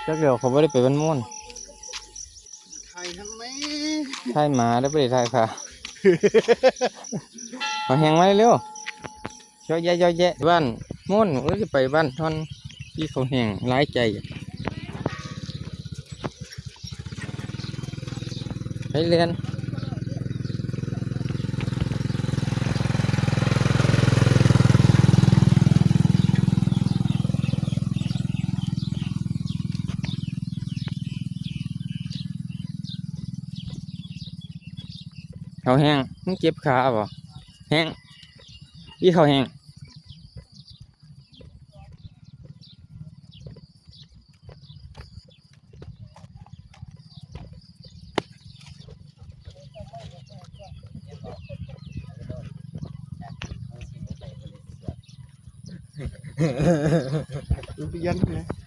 จักเดี๋ยวเขาไม่ได้ไปบ้านม่วนไทยทำไมไทยหมาได้ไปไทยค่ะเอาแหงมาเร็วเยอะแยะบ้านม่วนจะไปบ้านท่อนที่เขาแหงร้ายใจไปเรียนเขาแห้งมึงเจ็บขาบ่แห้งพี่เขาแห้งดูไปยันเลย